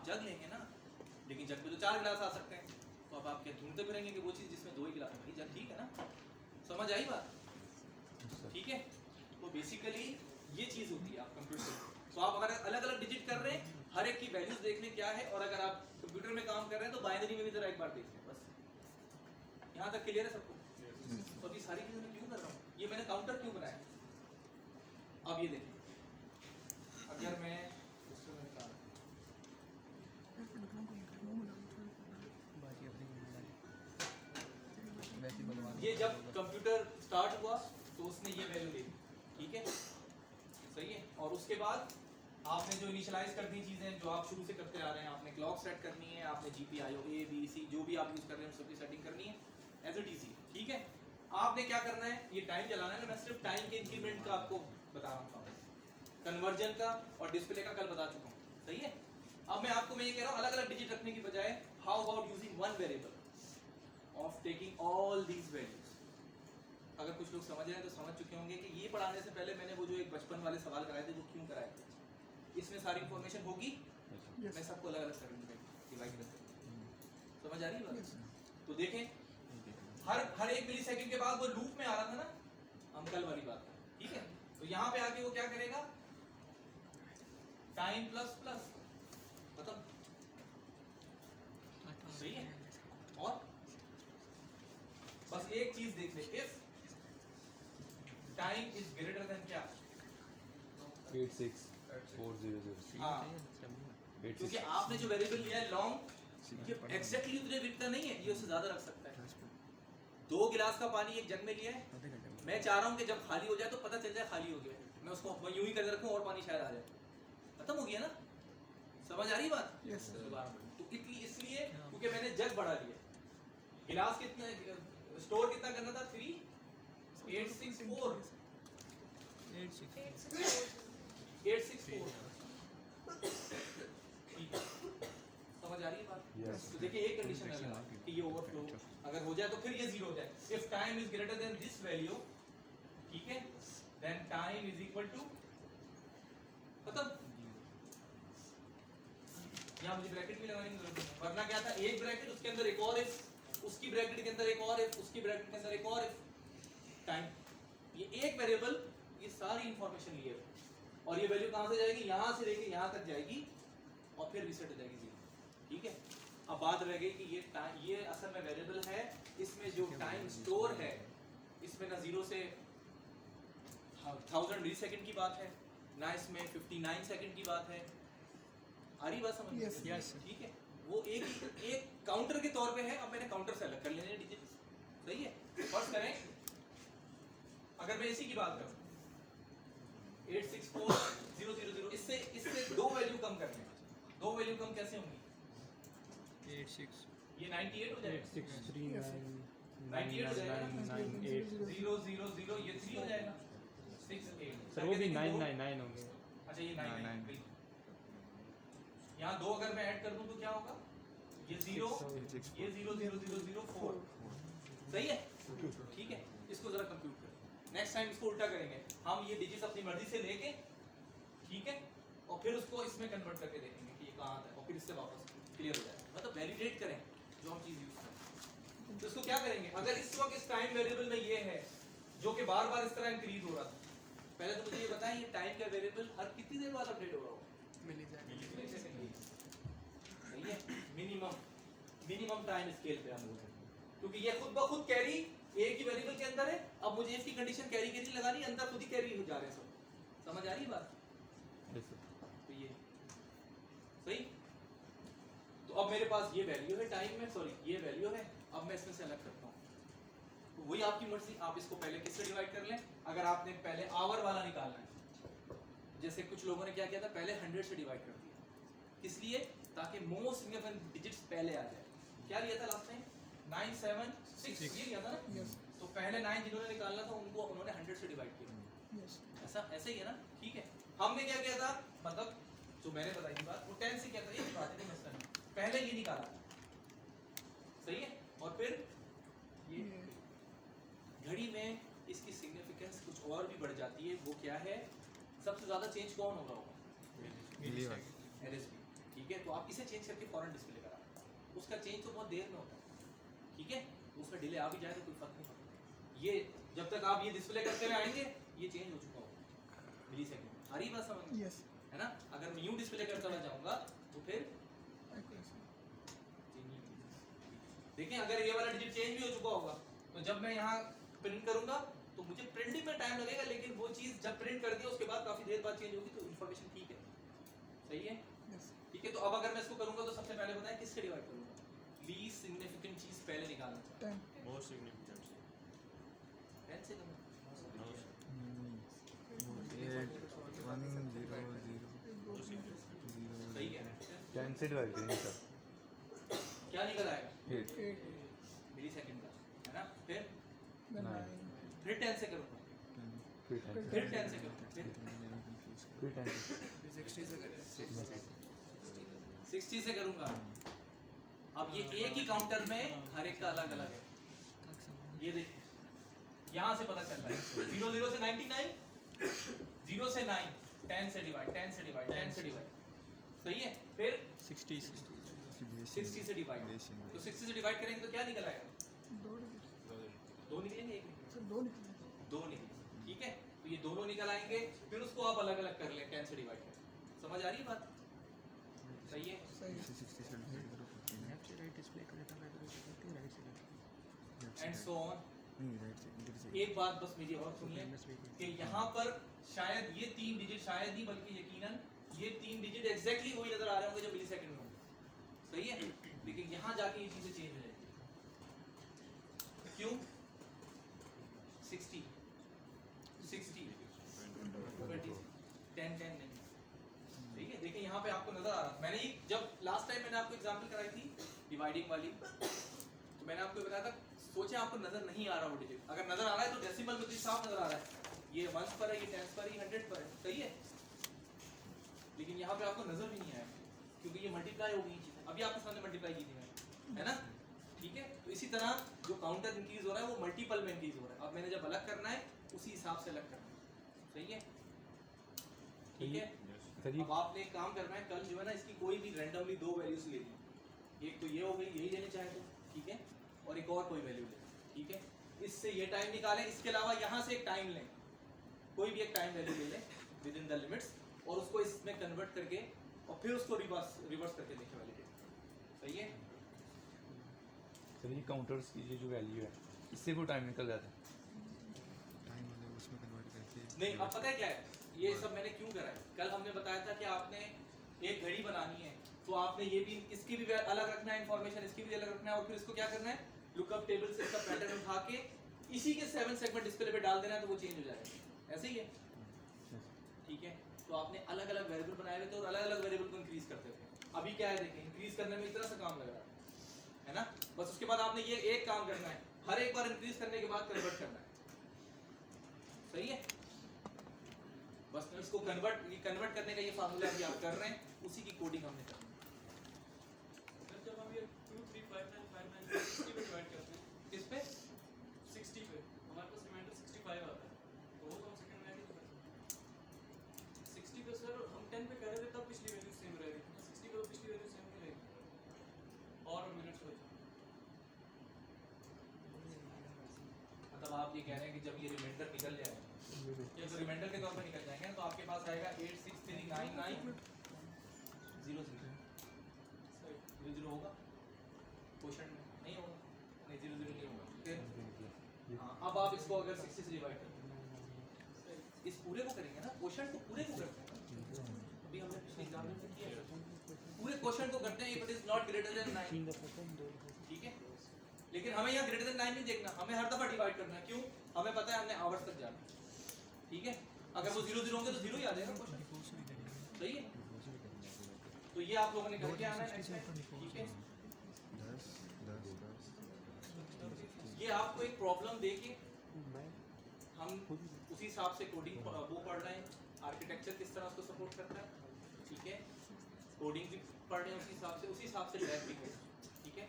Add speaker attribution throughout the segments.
Speaker 1: जग लेंगे ना, लेकिन जग में तो 4 गिलास आ सकते हैं, तो अब आप क्या ढूंढते फिरेंगे कि वो चीज़ जिसमें 2 ही गिलास है, जग ठीक है ना, समझ आई बात? ठीक है, तो बेसिकली ये चीज़ होती है आप कंप्यूटर। तो आप अगर अलग अलग डिजिट कर रहे हैं, हर एक की वैल्यूज देख लें क्या है, और अगर आप कंप्यूटर में काम कर रहे हैं तो बाइनरी में भी जरा एक बार देख लें, बस यहाँ तक क्लियर है सबको? तो अभी सारी चीज़ें मैं क्यों कर रहा हूँ, ये मैंने काउंटर क्यों बनाया? अब ये देखिए, अगर मैं ये जब कंप्यूटर स्टार्ट हुआ तो उसने ये वैल्यू ली, ठीक है, सही है, और उसके बाद आपने जो इनिशियलाइज कर दी चीज़ें जो आप शुरू से करते आ रहे हैं, आपने क्लॉक सेट करनी है, आपने GPIO A B C जो भी आप यूज़ कर रहे हैं सबकी सेटिंग करनी है एज इट इजी, ठीक है। आपने क्या करना है, ये टाइम चलाना है ना, मैं सिर्फ टाइम के इंक्रीमेंट का आपको बता रहा हूँ, कन्वर्जन का और डिस्प्ले का कल बता चुका हूँ, सही है। अब मैं ये कह रहा हूँ अलग अलग डिजिट रखने की बजाय how about using one variable of taking all these values. अगर कुछ लोग समझ रहे हैं तो समझ चुके होंगे कि ये पढ़ाने से पहले मैंने वो जो एक बचपन वाले सवाल कराए थे वो क्यों कराए थे, इसमें सारी इंफॉर्मेशन होगी, मैं सबको अलग अलग करूँगा, डिवाइड करके, समझ आ रही है बात? तो देखें हर 1 मिली सेकेंड के बाद वो लूप में आ रहा था ना, हम कल वाली बात, ठीक है। तो यहाँ पे आके वो क्या करेगा, टाइम प्लस प्लस, मतलब सही है, और बस एक चीज देख ले, if time is greater then क्या
Speaker 2: 86400
Speaker 1: हाँ, क्योंकि आपने जो वेरिएबल लिया है लॉन्ग, ये एग्जैक्टली उतने बिकता नहीं है, ये उससे ज्यादा रख सकता है। 2 गिलास का पानी एक जग में लिया है, मैं चाह रहा हूँ कि जब खाली हो जाए तो पता चल जाए खाली हो गया, मैं उसको यूं ही कर रखूँ और पानी शायद आ जाए, खत्म हो गया ना, समझ आ रही बात?
Speaker 2: Yes sir.
Speaker 1: तो इसलिए क्योंकि मैंने जग बढ़ा लिया, गिलास कितना स्टोर कितना करना था, 3864 समझ आ रही है बात?
Speaker 2: Yes.
Speaker 1: तो देखिए एक कंडीशन है कि ये ओवरफ्लो अगर हो जाए तो फिर ये 0 हो जाए, if time is greater than this value, ठीक है, then time is equal to, खत्म। यहाँ मुझे ब्रैकेट भी लगाने की जरूरत नहीं, वरना क्या था, एक ब्रैकेट उसके अंदर एक और इफ, उसकी ब्रैकेट के अंदर एक और इफ, उसकी ब्रैकेट के अंदर एक और इफ, टाइम, ये एक वेरिएबल ये सारी इंफॉर्मेशन लिए, और ये वैल्यू कहां से जाएगी, यहां से लेके यहां तक जाएगी और फिर रीसेट हो जाएगी 0, ठीक है। अब बात रह गई कि ये असल में वेरिएबल है, इसमें जो टाइम स्टोर है इसमें ना 0 से 1000 मिली सेकेंड की बात है, ना इसमें 59 सेकेंड की बात है, आ रही बात समझ में?
Speaker 2: Yes.
Speaker 1: ठीक है, वो एक काउंटर के तौर पे है। अब मैंने काउंटर से अलग कर लेने डिजिट, सही है। फर्स्ट करें, अगर मैं इसी की बात करूं 864000, इससे 2 वैल्यू कम करने हैं, 2 वैल्यू कम कैसे होंगी,
Speaker 3: 86
Speaker 1: ये 98 हो जाएगा, 98 हो जाएगा, 000 ये 3 हो जाएगा, 68
Speaker 3: सर वो भी 999 होंगे।
Speaker 1: अच्छा ये 99 यहाँ 2 अगर मैं ऐड कर दूं तो क्या होगा, ये 0 ये 00004, सही है, ठीक है। इसको जरा कंप्यूट करें, नेक्स्ट टाइम इसको उल्टा करेंगे हम, ये डिजिट्स अपनी मर्जी से लेके, ठीक है, और फिर उसको इसमें कन्वर्ट करके देखेंगे कि ये कहाँ आता है, और फिर इससे वापस क्लियर हो जाएगा, मतलब वैलिडेट करें जो हम चीज यूज करें। तो इसको क्या करेंगे, अगर इस वक्त इस टाइम वेरिएबल में ये है जो कि बार बार इस तरह इंक्रीज हो रहा था, पहले तो मुझे ये बताएं ये टाइम का वेरिएबल हर कितनी देर बाद अपडेट हो रहा होगा, सही है, मिनिमम टाइम स्केल पे हम लोग, क्योंकि ये खुद ब खुद कैरी एक ही वेरिएबल के अंदर है। अब मुझे इसकी कंडीशन कैरी के नहीं लगानी, अंदर खुद ही कैरी हो जा रहे हैं सब, समझ आ रही बात? तो ये सही, तो अब मेरे पास ये वैल्यू है टाइम में, सॉरी ये वैल्यू है, अब मैं इसमें से अलग करता हूँ, तो वही आपकी मर्जी, आप इसको पहले किससे डिवाइड कर लें। अगर आपने पहले आवर वाला निकालना है, जैसे कुछ लोगों ने क्या किया था, पहले 100 से डिवाइड कर दिया, इसलिए ताकि मोस्ट सिग्निफिकेंट डिजिट्स पहले आ जाए। क्या लिया था लास्ट टाइम, 976 ये लिया था ना, तो पहले 9 जिन्होंने निकालना था उनको उन्होंने 100 से डिवाइड किया, ऐसे ही है ना, ठीक है। हमने क्या किया था, मतलब जो मैंने बताई बात वो 10 से क्या था, एक बात है मसला नहीं, पहले ये निकाला, सही है, और फिर ये घड़ी में इसकी सिग्निफिकेंस कुछ और भी बढ़ जाती है, वो क्या है, सबसे ज्यादा चेंज कौन हो रहा होगा, LSB, ठीक ठीक है, तो आप इसे चेंज करके फौरन डिस्प्ले करा, उसका चेंज तो बहुत देर में होता है, ठीक है, तो उसमें डिले आ भी जाए तो कोई फर्क नहीं पड़ता। ये जब तक आप ये डिस्प्ले करते हुए आएंगे ये चेंज हो चुका होगा मिलीसेकंड। आ रही बात समझ में?
Speaker 2: यस
Speaker 1: है ना? अगर मैं यूं डिस्प्ले करता हुआ जाऊंगा तो फिर देखें अगर ये वाला डिजिट चेंज भी हो चुका होगा तो जब मैं यहाँ प्रिंट करूंगा तो मुझे प्रिंटिंग में टाइम लगेगा, लेकिन वो चीज जब प्रिंट कर दिया उसके बाद काफी देर बाद चेंज होगी, तो इन्फॉर्मेशन ठीक है, सही है, ठीक है। तो अब अगर मैं इसको करूंगा तो सबसे पहले बताएं किससे डिवाइड करूंगा, लीस्ट सिग्निफिकेंट चीज पहले निकालना चाहिए,
Speaker 2: 10
Speaker 4: मोस्ट सिग्निफिकेंट
Speaker 1: 10 से करूंगा, सही है,
Speaker 5: 10 से डिवाइड करेंगे सर,
Speaker 1: क्या निकल आएगा
Speaker 5: 8
Speaker 1: मिली सेकंड का, है ना? फिर
Speaker 2: 9
Speaker 1: फिर 10 से करूंगा,
Speaker 5: फिर 10
Speaker 1: फिर 10 से करूंगा, फिर
Speaker 5: 10
Speaker 1: 60 से करूंगा। अब ये एक ही काउंटर में हर एक का अलग अलग है, ये देखिए यहाँ से पता चल रहा है 00 से 99, 0 से 9, 10 से डिवाइड, 10 से डिवाइड, 10 से डिवाइड, सही है। फिर
Speaker 3: 60
Speaker 1: 60 से डिवाइड, तो 60 से डिवाइड करेंगे तो क्या निकल आएगा, 2 निकलेंगे, एक निकलेंगे,
Speaker 2: सर 2 निकले
Speaker 1: 2 निकलेंगे, ठीक है। तो ये दोनों निकल आएंगे, फिर उसको आप अलग अलग कर लें 10 से डिवाइड करें, समझ आ रही है बात, सही है।
Speaker 2: सही
Speaker 1: एंड सो ऑन। एक बात बस मेरी और सुनिए कि यहाँ पर शायद ये 3 डिजिट, शायद ही बल्कि यकीनन ये 3 डिजिट एग्जैक्टली वही नजर आ रहे होंगे जो मिली सेकंड में होंगे, सही है, लेकिन यहाँ जाके ये चीजें चेंज हो जाएगी, क्यों? 60 60 20 10 10 नहीं, ठीक है। देखिए यहाँ पे आपको नजर आ रहा, मैंने ये जब लास्ट टाइम मैंने आपको एग्जांपल कराई थी डिवाइडिंग वाली, तो मैंने आपको बताया था, सोचे आपको नजर नहीं आ रहा वो डिजिट, अगर नजर आ रहा है तो डेसिमल में तो साफ नजर आ रहा है, ये 1 पर है, ये 10 पर है, ये 100 पर है, सही है, लेकिन यहाँ पे आपको नजर भी नहीं आया क्योंकि ये मल्टीप्लाई हो गई चीजें, अभी आपके सामने मल्टीप्लाई की थी मैंने, है ना, ठीक है। तो इसी तरह जो काउंटर इंक्रीज हो रहा है वो मल्टीपल में इंक्रीज हो रहा है, अब मैंने जब अलग करना है उसी हिसाब से अलग करना है, सही है, ठीक है। अब आपने एक काम करना है, कल जो है ना इसकी कोई भी रैंडमली 2 वैल्यूज ले ली, एक तो ये हो गई, यही लेने चाहे तो ठीक है, और एक और कोई वैल्यू ले, ठीक है, इससे ये टाइम निकालें, इसके अलावा यहाँ से एक टाइम लें, कोई भी एक टाइम वैल्यू ले लें विद इन द लिमिट्स, और उसको इसमें कन्वर्ट करके और फिर उसको रिवर्स करके देखें वैलिडेट, सही है।
Speaker 5: सर ये काउंटर्स की ये जो वैल्यू है इससे वो टाइम निकल जाता है,
Speaker 1: नहीं, अब पता है क्या है, ये सब मैंने क्यों करा है, कल हमने बताया था कि आपने एक घड़ी बनानी है तो आपने ये भी, इसकी भी अलग रखना है इन्फॉर्मेशन, इसकी भी अलग रखना है, और फिर इसको क्या करना है, लुकअप टेबल से इसका पैटर्न उठा के इसी के 7 सेगमेंट डिस्प्ले पे डाल देना है, तो वो चेंज हो जाएगा, ऐसे ही है, ठीक है। तो आपने अलग अलग वेरिएबल बनाए हुए थे और अलग अलग वेरिएबल को इंक्रीज करते थे, अभी क्या है देखें, इंक्रीज करने में इतना सा काम लग रहा है ना, बस उसके बाद आपने ये एक काम करना है, हर एक बार इंक्रीज करने के बाद कन्वर्ट करना है, सही है, बस इसको कन्वर्ट करने का ये फार्मूला अभी आप कर रहे हैं, उसी की कोडिंग हमने करनी है।
Speaker 6: जब हम ये 2 3 5 9 5 9 60 पे डिवाइड करते हैं,
Speaker 1: किस पे?
Speaker 6: 60 पे हमारे पास रिमाइंडर 65 आता है, तो वो कम सेकंड में आएगी, 60 पे सर हम 10 पे कर रहे थे तब पिछली वैल्यू सेम रहेगी, 60 पे तो पिछली वैल्यू सेम नहीं रहेगी, और मिनट्स हो जाए,
Speaker 1: मतलब आप ये कह रहे हैं कि जब ये रिमाइंडर निकल जाएगा, ये तो रिमाइंडर के तौर पर निकल जाएंगे तो आपके पास आएगा 8639900 होगा, क्वेश्चन में नहीं होगा, नहीं 00 नहीं होगा, फिर हाँ, अब आप इसको अगर 60 से डिवाइड करते हैं, इस पूरे को करेंगे ना, क्वेश्चन को पूरे को करते हैं, अभी हमने पिछले एग्जाम में किया है, पूरे क्वेश्चन को करते हैं if it is not greater than 9, ठीक है, लेकिन हमें यहाँ ग्रेटर देन 9 नहीं देखना, हमें हर दफा डिवाइड करना है, क्यों, हमें पता है हमने आवर्स तक जाना, ठीक है, अगर वो 00 होंगे तो 0 ही आ जाएगा क्वेश्चन, सही है। तो ये आप लोगों ने करके आना है नेक्स्ट टाइम, ठीक है। ये आपको एक प्रॉब्लम देके हम उसी हिसाब से कोडिंग वो पढ़ रहे हैं, आर्किटेक्चर किस तरह उसको सपोर्ट करता है, ठीक है, कोडिंग भी पढ़ रहे हैं उसी हिसाब से ड्राइव भी करें, ठीक है,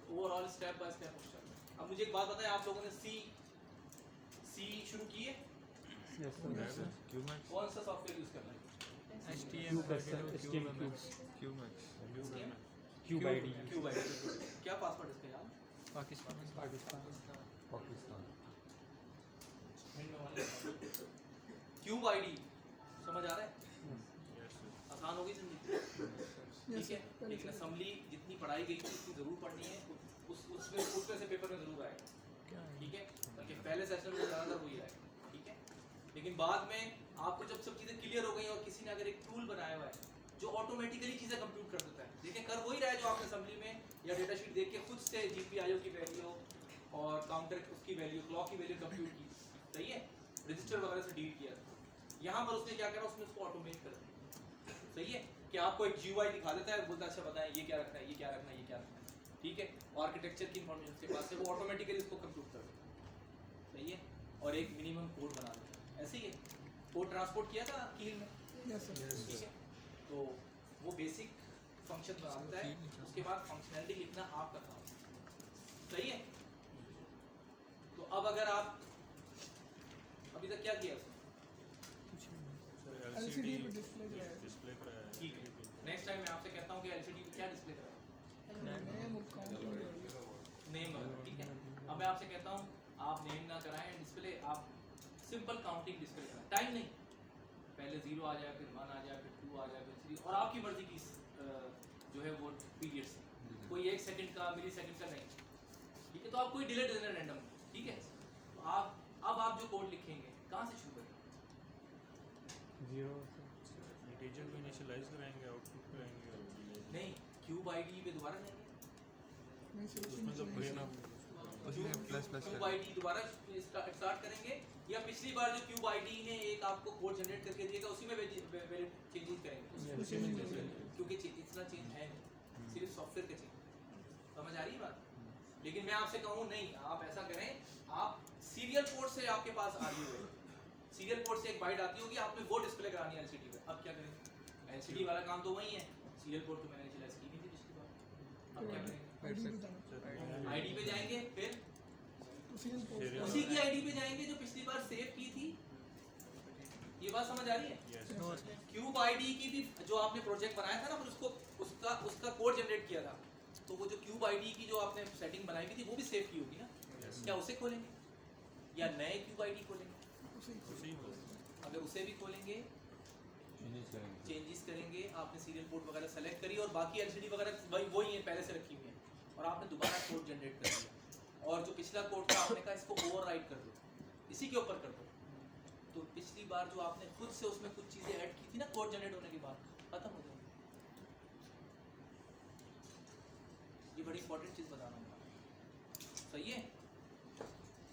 Speaker 1: ओवरऑल स्टेप बाय स्टेप हो चल रहा है। अब मुझे एक बात बताएं, आप लोगों ने सी शुरू किए, कौन सा सॉफ्टवेयर यूज करना है?
Speaker 3: STM
Speaker 5: STM
Speaker 3: QMax
Speaker 5: cube ID
Speaker 1: cube ID क्या पासवर्ड इसका यार?
Speaker 3: पाकिस्तान
Speaker 5: पाकिस्तान
Speaker 1: क्यूब आईडी समझ आ रहा है? आसान होगी जिंदगी, ठीक है। लेकिन असेंबली जितनी पढ़ाई गई थी उतनी जरूर पढ़नी है, उसमें से पेपर में जरूर आएगा, ठीक है। ताकि पहले सेशन में ज़्यादातर वही आएगा, ठीक है। लेकिन बाद में आपको जब सब चीज़ें क्लियर हो गई और किसी ने अगर एक टूल बनाया हुआ है जो ऑटोमेटिकली चीज़ें कंप्यूट कर देता है, देखिए कर वही रहा है जो आपने असेंबली में या डेटा शीट देख के खुद से GPIO की वैल्यू और काउंटर उसकी वैल्यू, क्लॉक की वैल्यू कंप्यूट की, सही है, रजिस्टर वगैरह से डील किया। यहाँ पर उसने क्या करा, उसने उसको ऑटोमेट कर दिया, सही है। कि आपको एक GUI दिखा देता है, बोलता है अच्छा बताएं ये क्या रखना है, ये क्या रखना है, ये क्या रखना है, ठीक है। और आर्किटेक्चर की इन्फॉर्मेशन उसके पास है, वो ऑटोमेटिकली इसको कंप्यूट कर देता है, सही है। और एक मिनिमम कोड बना देता है, ऐसे ही है। कोड ट्रांसपोर्ट किया था कील में, ठीक है। तो वो बेसिक फंक्शन बनाता है, उसके बाद फंक्शनैलिटी लिखना आपका काम है, सही है। तो अब अगर आप अभी तक क्या किया
Speaker 2: LCD पे डिस्प्ले कराया है।
Speaker 1: ठीक है, नेक्स्ट टाइम मैं आपसे कहता हूँ कि LCD पे क्या डिस्प्ले कराए, नेम, ठीक है। अब मैं आपसे कहता हूँ आप नेम ना कराएं डिस्प्ले, आप सिंपल काउंटिंग डिस्प्ले कराएं, टाइम नहीं, पहले 0 आ जाए, फिर 1 आ जाए, फिर 2 आ जाए, फिर 3, और आपकी मर्जी की जो है वो पीरियड्स, कोई 1 सेकंड का, मिली सेकंड का नहीं, ठीक है। तो आप कोई डिले दे देना रैंडम, ठीक है। तो आप जो कोड लिखेंगे कहाँ से शुरू करेंगे?
Speaker 5: 0
Speaker 2: इंटीजर को इनिशियलाइज कराएंगे, आउटपुट कराएंगे और delay।
Speaker 1: नहीं, क्यूब आईडी पे दोबारा जाएंगे,
Speaker 2: उसमें तो कोई ना
Speaker 1: क्यूब आईडी दोबारा स्टार्ट करेंगे, या पिछली बार जो क्यूब आईडी ने एक आपको कोड जनरेट करके दिएगा उसी में चेंजेस करेंगे, क्योंकि इतना चेंज है नहीं, सिर्फ सॉफ्टवेयर का चेंज, समझ आ रही है बात। लेकिन मैं आपसे कहूँ नहीं, आप ऐसा करें, आप सीरियल पोर्ट से आपके पास आ रही है, सीरियल पोर्ट से एक बाइट आती होगी, आपने वो डिस्प्ले करानी है LCD पे। अब क्या करें, LCD वाला काम तो वही है, सीरियल पोर्ट तो मैंने इनिशियलाइज की नहीं थी पिछली बार। अब क्या करेंगे, आईडी पे जाएंगे, फिर उसी की आईडी पे जाएंगे जो पिछली बार सेव की थी। ये बात समझ आ रही है? क्यूब आईडी की भी जो आपने प्रोजेक्ट बनाया था ना, फिर उसका कोड जनरेट किया था, तो वो जो क्यूब आईडी की जो आपने सेटिंग बनाई हुई थी वो भी सेव की होगी ना, क्या उसे खोलेंगे या नए क्यूब आईडी खोलेंगे? अगर उसे भी खोलेंगे, चेंजेस करेंगे, आपने सीरियल पोर्ट वगैरह सेलेक्ट करी और बाकी LCD वगैरह वही है पहले से रखी हुई है, और आपने दोबारा कोड जनरेट कर दिया, और जो पिछला कोड था आपने कहा इसको ओवरराइट कर दो, इसी के ऊपर कर दो, तो पिछली बार जो आपने खुद से उसमें कुछ चीज़ें ऐड की थी ना कोड जनरेट होने के बाद, खत्म हो जाएगी। ये बड़ी इंपॉर्टेंट चीज़ बता रहा हूँ, सही है।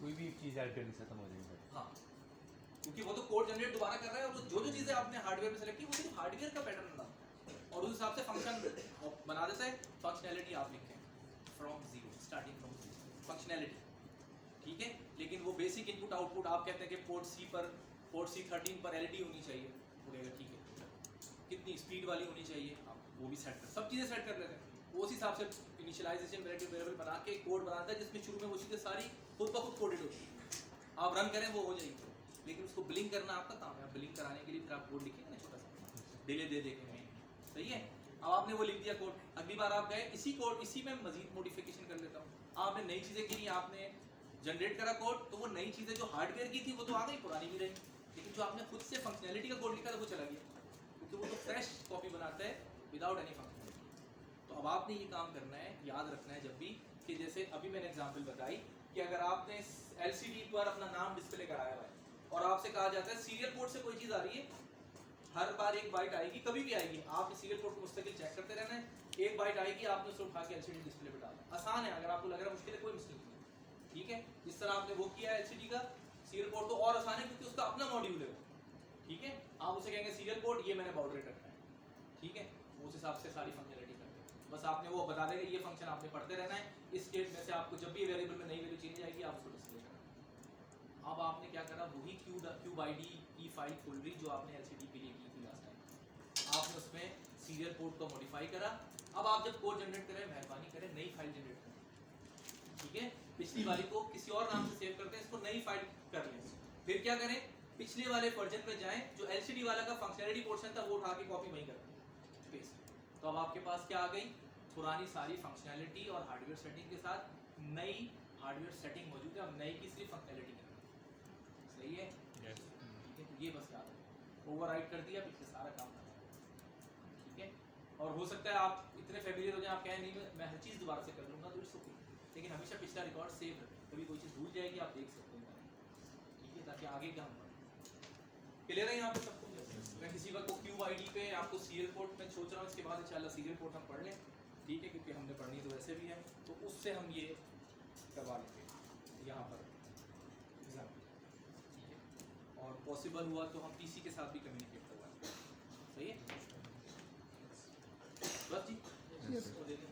Speaker 5: कोई भी चीज़ ऐड करनी खत्म हो जाएगी।
Speaker 1: हाँ, क्योंकि वो तो कोड जनरेट दोबारा कर रहा है, और जो चीज़ें आपने हार्डवेयर में सेलेक्ट की वो सिर्फ हार्डवेयर का पैटर्न बना और उस हिसाब से फंक्शन बना देता है। फंक्शनैलिटी आप लिखें from zero, starting from zero functionality, ठीक है। लेकिन वो बेसिक इनपुट आउटपुट आप कहते हैं कि पोर्ट C13 पर LED होनी चाहिए, बोलेगा ठीक है, कितनी स्पीड वाली होनी चाहिए, आप वो भी सेट कर, सब चीज़ें सेट कर लेते हैं। वो उस हिसाब से इनिशियलाइजेशन वेरिएबल बना के कोड बनाता है, जिसमें शुरू में वो चीज़ें सारी खुद ब खुद कोडेड होती है, आप रन करें वो हो जाएगी। लेकिन उसको बिलिंग करना आपका काम है, बिलिंग कराने के लिए फिर आप कोड लिखेंगे ना छोटा सा, डिले दे देंगे, सही है। अब आपने वो लिख दिया कोड, अगली बार आप गए इसी में मजीद मॉडिफिकेशन कर लेता हूँ, आपने नई चीज़ें की, आपने जनरेट करा कोड, तो वो नई चीज़ें जो हार्डवेयर की थी वो तो आ गई, पुरानी भी रही, लेकिन जो आपने खुद से फंक्शनैलिटी का कोड लिखा था वो चला गया, क्योंकि वो तो फ्रेश कॉपी बनाता है विदाउट एनी फंक्शनैलिटी। तो अब आपने ये काम करना है, याद रखना है जब भी, कि जैसे अभी मैंने एग्जाम्पल बताई कि अगर आपने LCD पर अपना नाम डिस्प्ले कराया हुआ है और आपसे कहा जाता है सीरियल पोर्ट से कोई चीज़ आ रही है, हर बार एक बाइट आएगी, कभी भी आएगी, आपने सीरियल पोर्ट को मुस्तकिल चेक करते रहना है, एक बाइट आएगी, आपने उसको उठा के LCD डिस्प्ले पे डालना। आसान है, अगर आपको लग रहा है मुश्किल है, कोई मुश्किल नहीं, ठीक है। जिस तरह आपने वो किया LCD का, सीरियल पोर्ट तो और आसान है क्योंकि उसका अपना मॉड्यूल है, ठीक है। आप उसे कहेंगे सीरियल पोर्ट, ये मैंने बाउंड्री रखना है, ठीक है, उस हिसाब से सारी फंक्शनलिटी करते हैं। बस आपने वो बता देगा, ये फंक्शन आपने पढ़ते रहना है, इस स्टेट में से आपको जब भी वेरिएबल में नई वैल्यू चेंज आएगी आप उसको डिस्प्ले करना। अब आपने क्या करा, वही क्यूब आईडी की फाइल खोल रही जो आपने LCD के लिए की थी लास्ट टाइम, आपने उसमें सीरियल पोर्ट को मॉडिफाई करा। अब आप जब कोड जनरेट करें, मेहरबानी करें नई फाइल जनरेट करें, ठीक है। पिछली वाली को किसी और नाम से सेव करते हैं, इसको नई फाइल कर लें। फिर क्या करें, पिछले वाले वर्जन पे जाएं, जो एलसीडी वाला का फंक्शनैलिटी पोर्शन था वो उठा के कॉपी वहीं कर पेस्ट। तो अब आपके पास क्या आ गई, पुरानी सारी फंक्शनैलिटी और हार्डवेयर सेटिंग के साथ नई हार्डवेयर सेटिंग मौजूद है, अब नई की सिर्फ फंक्शनैलिटी है। सही है,
Speaker 2: Yes.
Speaker 1: ठीक है, तो ये बस याद है, ओवरराइट कर दिया, पिछले सारा काम कर। ठीक है, और हो सकता है आप इतने फेमिलियर हो जाए, आप कहें नहीं मैं हर चीज़ दोबारा से कर लूँगा, तो इट्स ओके, लेकिन हमेशा पिछला रिकॉर्ड सेव रखें, कभी कोई चीज़ भूल जाएगी आप देख सकते हैं। ठीक है, ताकि आगे क्या हम क्लियर है यहाँ पे सब कुछ। मैं किसी वक्त को क्यूब आईडी पे आपको सीरियल पोर्ट में सोच रहा हूँ, इसके बाद इंशाल्लाह सीरियल पोर्ट हम पढ़ लें, ठीक है, क्योंकि हमने पढ़नी तो वैसे भी है, तो उससे हम ये करवा लेंगे यहाँ पर एग्जाम। ठीक है, और पॉसिबल हुआ तो हम पीसी के साथ भी कम्युनिकेट करवा लेंगे। सही है बस जी,
Speaker 3: Yes.
Speaker 1: तो दे दें।